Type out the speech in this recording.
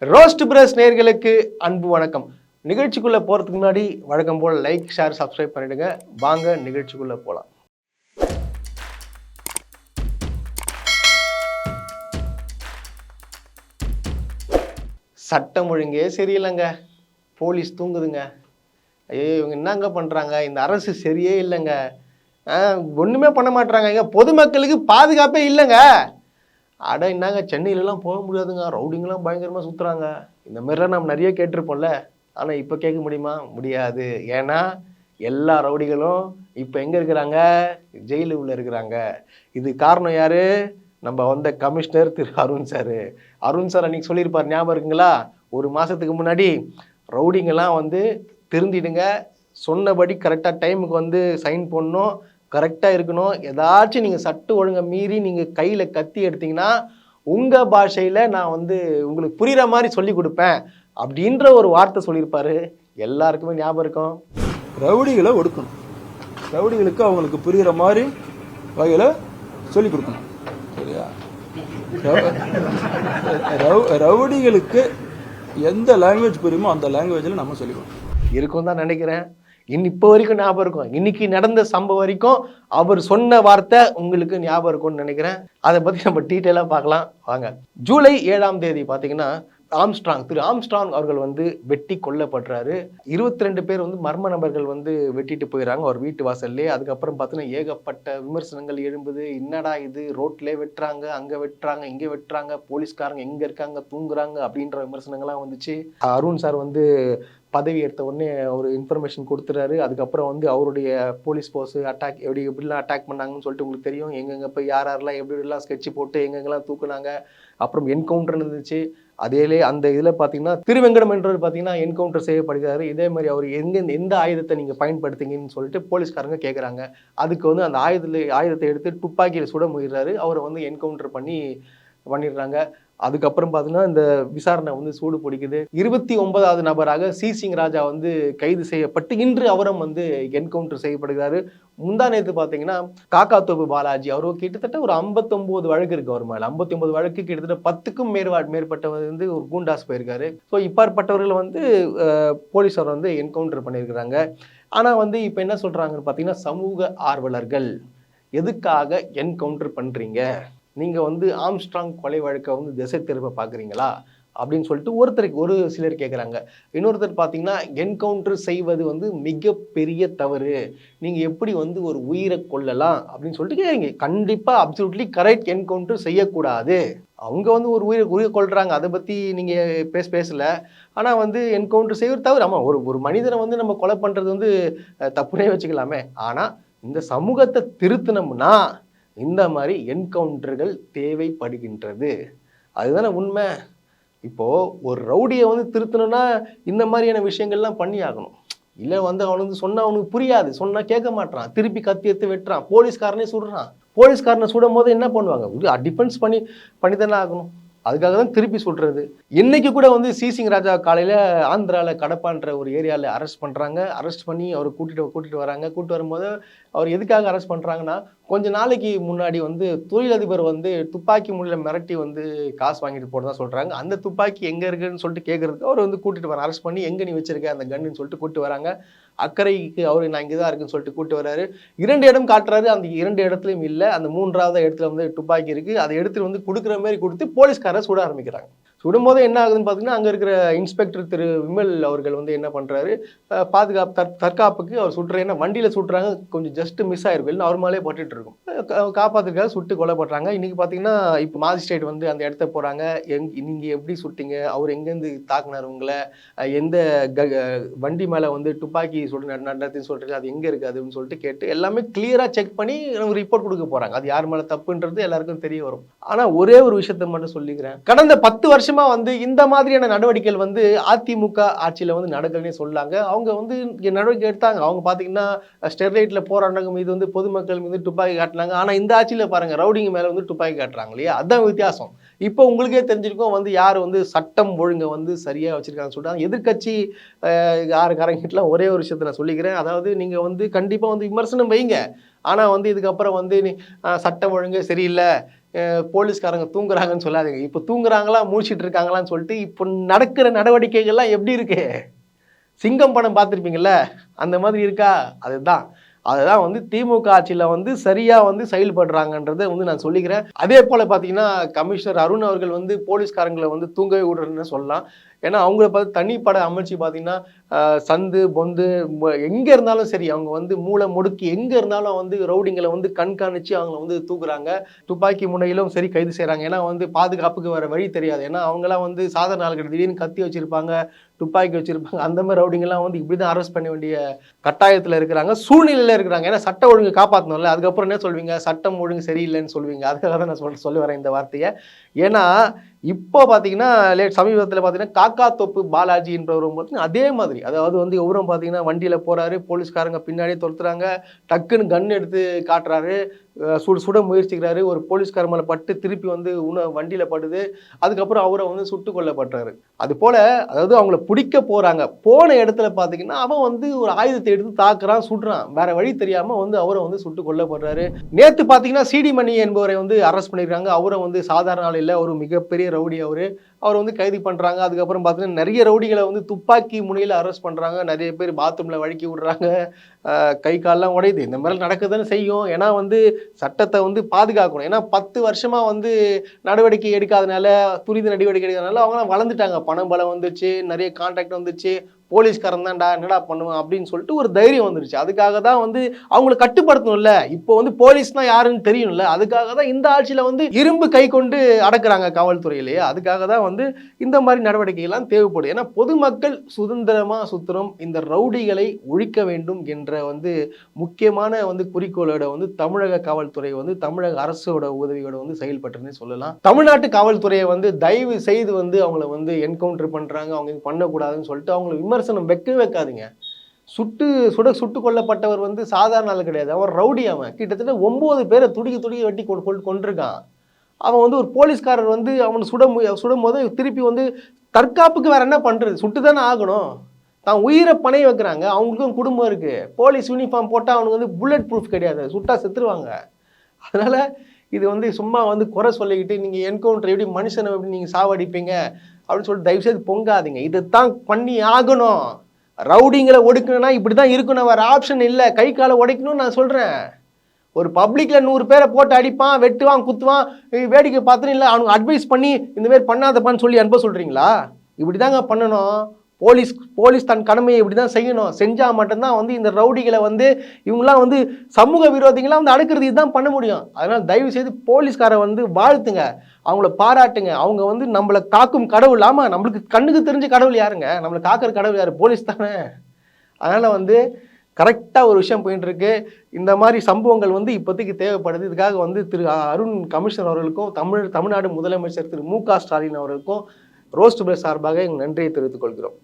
Roast press நேயர்களுக்கு அன்பு வணக்கம். நிகழ்ச்சிக்குள்ள போறதுக்கு முன்னாடி வழக்கம் போல் லைக், ஷேர், சப்ஸ்கிரைப் பண்ணிடுங்க. வாங்க நிகழ்ச்சிக்குள்ள போலாம். சட்டம் ஒழுங்கே சரியில்லைங்க. போலீஸ் தூங்குதுங்க. ஐயோ, இவங்க என்னங்க பண்றாங்க? இந்த அரசு சரியே இல்லைங்க. ஒண்ணுமே பண்ண மாட்டாங்க. பொதுமக்களுக்கு பாதுகாப்பே இல்லைங்க. அட என்னங்க, சென்னையிலலாம் போக முடியாதுங்க. ரவுடிங்கெலாம் பயங்கரமாக சுற்றுறாங்க. இந்த மாதிரிலாம் நம்ம நிறைய கேட்டிருப்போம்ல. ஆனால் இப்போ கேட்க முடியுமா? முடியாது. ஏன்னா எல்லா ரவுடிகளும் இப்போ எங்கே இருக்கிறாங்க? ஜெயிலு உள்ள இருக்கிறாங்க. இது காரணம் யாரு? நம்ம வந்த கமிஷனர் திரு அருண் சார். அருண் சார் அன்னைக்கு சொல்லியிருப்பார், ஞாபகம் இருக்குங்களா? ஒரு மாதத்துக்கு முன்னாடி ரவுடிங்கெல்லாம் திருந்திடுங்க, சொன்னபடி கரெக்டாக டைமுக்கு சைன் பண்ணணும், கரெக்டாக இருக்கணும். ஏதாச்சும் நீங்கள் சட்ட ஒழுங்கை மீறி நீங்கள் கையில் கத்தி எடுத்தீங்கன்னா உங்கள் பாஷையில் நான் உங்களுக்கு புரிகிற மாதிரி சொல்லி கொடுப்பேன் அப்படின்ற ஒரு வார்த்தை சொல்லியிருப்பாரு. எல்லாருக்குமே ஞாபகம் இருக்கும். ரவுடிகளை ஒடுக்கணும், ரவுடிகளுக்கு அவங்களுக்கு புரிகிற மாதிரி வகையில் சொல்லி கொடுக்கணும். சரியா? ரவுடிகளுக்கு எந்த லாங்குவேஜ் புரியுமோ அந்த லாங்குவேஜில் நம்ம சொல்லி கொடுக்கணும். இருக்கும் தான் நினைக்கிறேன். இப்போ வரைக்கும் ஞாபகம் இருக்கும். இன்னைக்கு நடந்த சம்பவம் வரைக்கும் அவர் சொன்ன வார்த்தை உங்களுக்கு ஞாபகம் இருக்கும்னு நினைக்கிறேன். அதை பற்றி நம்ம டீட்டெயிலாக பார்க்கலாம் வாங்க. ஜூலை 7ஆம் தேதி பார்த்தீங்கன்னா திரு ஆம்ஸ்ட்ராங் அவர்கள் வெட்டி கொல்லப்படுறாரு. 22 பேர் மர்ம நபர்கள் வெட்டிட்டு போயிடறாங்க அவர் வீட்டு வாசல்லே. அதுக்கப்புறம் பார்த்தீங்கன்னா ஏகப்பட்ட விமர்சனங்கள் எழும்புது. என்னடா இது, ரோட்லேயே வெட்டுறாங்க, அங்கே வெட்டுறாங்க, இங்கே வெட்டுறாங்க, போலீஸ்காரங்க எங்கே இருக்காங்க, தூங்குறாங்க அப்படின்ற விமர்சனங்கள்லாம் வந்துச்சு. அருண் சார் பதவி எடுத்த உடனே ஒரு இன்ஃபர்மேஷன் கொடுத்துறாரு. அதுக்கப்புறம் அவருடைய போலீஸ் ஃபோர்ஸ் எப்படிலாம் அட்டாக் பண்ணாங்கன்னு சொல்லிட்டு உங்களுக்கு தெரியும். எங்கெங்கே போய் யாரெல்லாம் எப்படிலாம் ஸ்கெட்ச் போட்டு எங்கெங்கெல்லாம் தூக்குனாங்க. அப்புறம் என்கவுண்டர் இருந்துச்சு. அதேலே அந்த இதில் பார்த்தீங்கன்னா திருவெங்கடம் என்றவர் பார்த்தீங்கன்னா என்கவுண்டர் செய்யப்படுகிறாரு. இதே மாதிரி அவர் எந்த ஆயுதத்தை நீங்கள் பயன்படுத்துங்கன்னு சொல்லிட்டு போலீஸ்காரங்க கேட்குறாங்க. அதுக்கு அந்த ஆயுதத்தை எடுத்து துப்பாக்கியில் சுட முயறாரு. அவரை என்கவுண்டர் பண்ணிடுறாங்க. அதுக்கப்புறம் பார்த்தீங்கன்னா இந்த விசாரணை சூடு பிடிக்குது. 29வது நபராக சி சிங் ராஜா கைது செய்யப்பட்டு இன்று அவரும் என்கவுண்டர் செய்யப்படுகிறாரு. முந்தா நேற்று பார்த்தீங்கன்னா காக்காத்தோப்பு பாலாஜி அவரு கிட்டத்தட்ட ஒரு 59 வழக்கு இருக்கு அவர் மேலே. 59 வழக்கு, கிட்டத்தட்ட 10க்கும் மேற்பட்டவர் ஒரு கூண்டாஸ் போயிருக்காரு. ஸோ இப்பாற்பட்டவர்கள் போலீஸார் என்கவுண்டர் பண்ணியிருக்கிறாங்க. ஆனால் இப்போ என்ன சொல்றாங்கன்னு பார்த்தீங்கன்னா, சமூக ஆர்வலர்கள் எதுக்காக என்கவுண்டர் பண்றீங்க? நீங்கள் ஆம்ஸ்ட்ராங் கொலை வழக்கை திசை திருப்ப பார்க்குறீங்களா அப்படின்னு சொல்லிட்டு ஒரு சிலர் கேட்குறாங்க. இன்னொருத்தர் பார்த்தீங்கன்னா, என்கவுண்டர் செய்வது மிகப்பெரிய தவறு, நீங்கள் எப்படி ஒரு உயிரை கொல்லலாம் அப்படின்னு சொல்லிட்டு கேட்குறீங்க. கண்டிப்பாக அப்சல்யூட்லி கரெக்ட், என்கவுண்டர் செய்யக்கூடாது. அவங்க ஒரு உயிரை கொள்றாங்க, அதை பற்றி நீங்கள் பேசல. ஆனால் என்கவுண்டர் செய்வது தவறு. ஆமாம், ஒரு மனிதனை நம்ம கொலை பண்ணுறது தப்புனே வச்சுக்கலாமே. ஆனால் இந்த சமூகத்தை திருத்தணும்னா இந்த மாதிரி என்கவுண்டர்கள் தேவைப்படுகின்றது. அதுதானே உண்மை. இப்போ ஒரு ரவுடியை திருத்தணும்னா இந்த மாதிரியான விஷயங்கள்லாம் பண்ணி ஆகணும். இல்லை அவனுக்கு சொன்னா அவனுக்கு புரியாது, சொன்னா கேட்க மாட்டான், திருப்பி கத்தி எடுத்து வெட்டுறான், போலீஸ்காரனே சுடுறான். போலீஸ்காரனை சுடும் போது என்ன பண்ணுவாங்க? டிஃபென்ஸ் பண்ணி தானே ஆகணும். அதுக்காக தான் திருப்பி சொல்றது. இன்னைக்கு கூட சி சிங் ராஜா காலையில் ஆந்திராவில் கடப்பான்ற ஒரு ஏரியாவில் அரெஸ்ட் பண்ணுறாங்க. அரெஸ்ட் பண்ணி அவர் கூட்டிட்டு வராங்க. கூப்பிட்டு வரும்போது அவர் எதுக்காக அரெஸ்ட் பண்ணுறாங்கன்னா, கொஞ்ச நாளைக்கு முன்னாடி தொழிலதிபர் துப்பாக்கி முறையில் மிரட்டி காசு வாங்கிட்டு போகிறதா சொல்கிறாங்க. அந்த துப்பாக்கி எங்கே இருக்குன்னு சொல்லிட்டு கேட்குறதுக்கு அவர் கூட்டிட்டு வர அரெஸ்ட் பண்ணி, எங்கே நீ வச்சிருக்க அந்த கன்னுன்னு சொல்லிட்டு கூப்பிட்டு வராங்க. அக்கறைக்கு அவர் நான் இங்கே தான் இருக்குன்னு சொல்லிட்டு கூப்பிட்டு வராரு. 2 இடம் காட்டுறாரு. அந்த 2 இடத்துலையும் இல்லை. அந்த 3வது இடத்துல துப்பாக்கி இருக்குது. அதை எடுத்துட்டு கொடுக்குற மாதிரி கொடுத்து போலீஸ்காரரை சுட ஆரம்பிக்கிறாங்க. சுடும்போது என்ன ஆகுதுன்னு பார்த்தீங்கன்னா, அங்கே இருக்கிற இன்ஸ்பெக்டர் திரு விமல் அவர்கள் என்ன பண்ணுறாரு, தற்காப்புக்கு அவர் சுட்டுற, ஏன்னா வண்டியில் சுட்டுறாங்க, கொஞ்சம் ஜஸ்ட் மிஸ் ஆயிருக்கும், இல்லை அவர் மேலே பட்டுட்டு இருக்கும், காப்பாற்றுக்காக சுட்டு கொலை பண்ணுறாங்க. இன்றைக்கி பார்த்தீங்கன்னா இப்போ மாஜிஸ்ட்ரேட் அந்த இடத்த போகிறாங்க. நீங்கள் எப்படி சுட்டீங்க, அவர் எங்கேருந்து தாக்குனார் உங்களை, எந்த வண்டி மேலே துப்பாக்கி சுடு நடத்துன்னு சொல்லிட்டு அது எங்கே இருக்குது அதுன்னு சொல்லிட்டு கேட்டு எல்லாமே கிளியராக செக் பண்ணி ரிப்போர்ட் கொடுக்க போகிறாங்க. அது யார் மேலே தப்புன்றது எல்லாருக்கும் தெரிய வரும். ஆனால் ஒரே ஒரு விஷயத்தை மட்டும் சொல்லிக்கிறேன். கடந்த 10 வருஷமா இந்த மாதிரியான நடவடிக்கைகள் அதிமுக ஆட்சியில் நடக்கலன்னே சொல்லாங்க. அவங்க நடவடிக்கை எடுத்தாங்க. அவங்க பார்த்தீங்கன்னா ஸ்டெர்லைட்ல போராட்டங்க மீது பொதுமக்கள் மீது துப்பாக்கி காட்டினாங்க. ஆனால் இந்த ஆட்சியில் பாருங்க, ரவுடிங்க மேலே துப்பாக்கி காட்டுறாங்க இல்லையா? அதான் வித்தியாசம். இப்போ உங்களுக்கே தெரிஞ்சிருக்கும் யார் சட்டம் ஒழுங்கை சரியாக வச்சிருக்காங்கன்னு சொல்லிட்டு. எதிர்கட்சி யாருக்காரங்கிட்டலாம் ஒரே ஒரு விஷயத்தை நான் சொல்லிக்கிறேன். அதாவது நீங்கள் கண்டிப்பாக விமர்சனம் வைங்க. ஆனால் இதுக்கப்புறம் சட்டம் ஒழுங்கு சரியில்லை, போலீஸ்காரங்க தூங்குறாங்கன்னு சொல்லாதீங்க. இப்போ தூங்குறாங்களா மூழ்கிட்டு இருக்காங்களான்னு சொல்லிட்டு இப்போ நடக்கிற நடவடிக்கைகள்லாம் எப்படி இருக்கு? சிங்கம் படம் பார்த்துருப்பீங்கள்ல, அந்த மாதிரி இருக்கா? அதுதான். அதுதான் வந்து திமுக ஆட்சியில் வந்து சரியாக வந்து செயல்படுறாங்கன்றதை வந்து நான் சொல்லிக்கிறேன். அதே போல் பார்த்தீங்கன்னா கமிஷனர் அருண் அவர்கள் வந்து போலீஸ்காரங்களை வந்து தூங்கவே விடுறதுன்னு சொல்லலாம். ஏன்னா அவங்கள பார்த்து தனிப்பட அமைச்சு பார்த்தீங்கன்னா சந்து பொந்து எங்கே இருந்தாலும் சரி அவங்க வந்து மூளை முடுக்கி எங்கே இருந்தாலும் வந்து ரவுடிங்களை வந்து கண்காணித்து அவங்கள வந்து தூக்குறாங்க. துப்பாக்கி முனையிலும் சரி கைது செய்கிறாங்க. ஏன்னா வந்து பாதுகாப்புக்கு வர வழி தெரியாது. ஏன்னா அவங்களாம் வந்து சாதாரண ஆளுகள் திடீர்னு கத்தி வச்சுருப்பாங்க, துப்பாக்கி வச்சுருப்பாங்க. அந்த மாதிரி ரவுடிங்கெல்லாம் வந்து இப்படி தான் அரெஸ்ட் பண்ண வேண்டிய கட்டாயத்தில் இருக்கிறாங்க, சூழ்நிலையில் இருக்கிறாங்க. ஏன்னா சட்ட ஒழுங்கு காப்பாற்றணும்ல. அதுக்கப்புறம் என்ன சொல்வீங்க? சட்டம் ஒழுங்கு சரியில்லைன்னு சொல்வீங்க. அதுக்காக தான் நான் சொல்ல வரேன் இந்த வார்த்தையை. ஏன்னா இப்போ பார்த்தீங்கன்னா சமீபத்தில் பார்த்தீங்கன்னா காக்கா தோப்பு பாலாஜி என்பவரும் பார்த்தீங்கன்னா அதே மாதிரி, அதாவது வந்து இவரும் பார்த்தீங்கன்னா வண்டியில் போகிறாரு, போலீஸ்காரங்க பின்னாடியே துரத்துறாங்க, டக்குன்னு கன் எடுத்து காட்டுறாரு, சுட முயற்சிக்கிறாரு, ஒரு போலீஸ்கார மேலே பட்டு திருப்பி வந்து வண்டியில் படுது, அதுக்கப்புறம் அவரை வந்து சுட்டு கொல்லப்படுறாரு. அது போல் அதாவது அவங்கள பிடிக்க போகிறாங்க, போன இடத்துல பார்த்தீங்கன்னா அவன் வந்து ஒரு ஆயுதத்தை எடுத்து தாக்குறான், சுடுறான், வேற வழி தெரியாமல் வந்து அவரை வந்து சுட்டு கொல்லப்படுறாரு. நேற்று பார்த்தீங்கன்னா சிடி மணி என்பவரை வந்து அரெஸ்ட் பண்ணியிருக்காங்க. அவரை வந்து சாதாரண ஆள் இல்லை, ஒரு மிகப்பெரிய ரவுடி அவர் வந்து கைது பண்ணுறாங்க. அதுக்கப்புறம் பார்த்தீங்கன்னா நிறைய ரவுடிகளை வந்து துப்பாக்கி முனையில் அரெஸ்ட் பண்ணுறாங்க. நிறைய பேர் பாத்ரூமில் வழுக்கி விடுறாங்க, கை கால்லாம் உடையுது. இந்த மாதிரி நடக்குதுன்னு செய்யும். ஏன்னா வந்து சட்டத்தை வந்து பாதுகாக்கணும். ஏன்னா 10 வருஷமாக வந்து நடவடிக்கை எடுக்காதனால, துரித நடவடிக்கை எடுக்காதனால அவங்களாம் வளர்ந்துட்டாங்க. பணம் பலம் வந்துச்சு, நிறைய கான்ட்ராக்ட் வந்துச்சு, போலீஸ்காரன் தான்டா என்னடா பண்ணுவான் அப்படின்னு சொல்லிட்டு ஒரு தைரியம் வந்துருச்சு. அதுக்காக தான் வந்து அவங்களை கட்டுப்படுத்தணும்ல. இப்போ வந்து போலீஸ்னா யாருன்னு தெரியும்ல. அதுக்காக தான் இந்த ஆட்சியில் வந்து இரும்பு கை கொண்டு அடக்குறாங்க காவல்துறையிலேயே. அதுக்காக தான் வந்து இந்த மாதிரி நடவடிக்கைகள்லாம் தேவைப்படுது. ஏன்னா பொதுமக்கள் சுதந்திரமாக சுத்தணும், இந்த ரவுடிகளை ஒழிக்க வேண்டும் என்ற வந்து முக்கியமான வந்து குறிக்கோளோட வந்து தமிழக காவல்துறை வந்து தமிழக அரசோட உதவியோட வந்து செயல்பட்டுன்னு சொல்லலாம். தமிழ்நாட்டு காவல்துறையை வந்து தயவு செய்து வந்து அவங்கள வந்து என்கவுண்டர் பண்ணுறாங்க, அவங்க பண்ணக்கூடாதுன்னு சொல்லிட்டு அவங்களை விமர்சனம் வைக்காதீங்க. சுட்டு கொல்லப்பட்டவர் வந்து சாதாரண ஆள் கிடையாது, அவன் ரவுடி. அவன் கிட்டத்தட்ட 9 பேரை துடிக்க வெட்டி கொண்டிருக்கான். அவன் வந்து ஒரு போலீஸ்காரர் வந்து அவனை சுடும் போது திருப்பி வந்து தற்காப்புக்கு வேற என்ன பண்றது? சுட்டு தானே ஆகணும். தான் உயிரை பணைய வைக்கிறாங்க, அவங்களுக்கும் குடும்பம் இருக்கு. போலீஸ் யூனிஃபார்ம் போட்டால் அவனுக்கு வந்து புல்லட் ப்ரூஃப் கிடையாது, சுட்டா செத்துருவாங்க. அதனால இது வந்து சும்மா வந்து குறை சொல்லிக்கிட்டு நீங்கள் என்கவுண்டர் எப்படி மனுஷனை எப்படி நீங்கள் சாவடிப்பீங்க அப்படின்னு சொல்லிட்டு தயவுசெய்து பொங்காதீங்க. இதைத்தான் பண்ணி ஆகணும். ரவுடிங்களை ஒடுக்கணும்னா இப்படி தான் இருக்கணும், வேறு ஆப்ஷன் இல்லை. கை காலை உடைக்கணும்னு நான் சொல்கிறேன். ஒரு பப்ளிக்கில் 100 பேரை போட்டு அடிப்பான், வெட்டுவான், குத்துவான், வேடிக்கை பார்த்துன்னு இல்லை அவனுக்கு அட்வைஸ் பண்ணி இந்தமாரி பண்ணாதப்பான்னு சொல்லி அனுப்ப சொல்கிறீங்களா? இப்படி தாங்க பண்ணணும். போலீஸ் தன் கடமையை இப்படி தான் செய்யணும். செஞ்சால் மட்டும்தான் வந்து இந்த ரவுடிகளை வந்து இவங்களாம் வந்து சமூக விரோதிகளாம் வந்து அடக்கிறது இதுதான் பண்ண முடியும். அதனால் தயவு செய்து போலீஸ்காரை வந்து வாழ்த்துங்க, அவங்கள பாராட்டுங்க. அவங்க வந்து நம்மளை காக்கும் கடவுள். ஆமாம், நம்மளுக்கு கண்ணுக்கு தெரிஞ்ச கடவுள் யாருங்க? நம்மளை காக்கிற கடவுள் யார்? போலீஸ் தானே. அதனால் வந்து கரெக்டாக ஒரு விஷயம் போயிட்டு இருக்கு. இந்த மாதிரி சம்பவங்கள் வந்து இப்போதைக்கு தேவைப்படுது. இதுக்காக வந்து திரு அருண் கமிஷனர் அவர்களுக்கும் தமிழ்நாடு முதலமைச்சர் திரு மு க ஸ்டாலின் அவர்களுக்கும் ரோஸ்ட் பிரஸ் சார்பாக எங்கள் நன்றியை தெரிவித்துக் கொள்கிறோம்.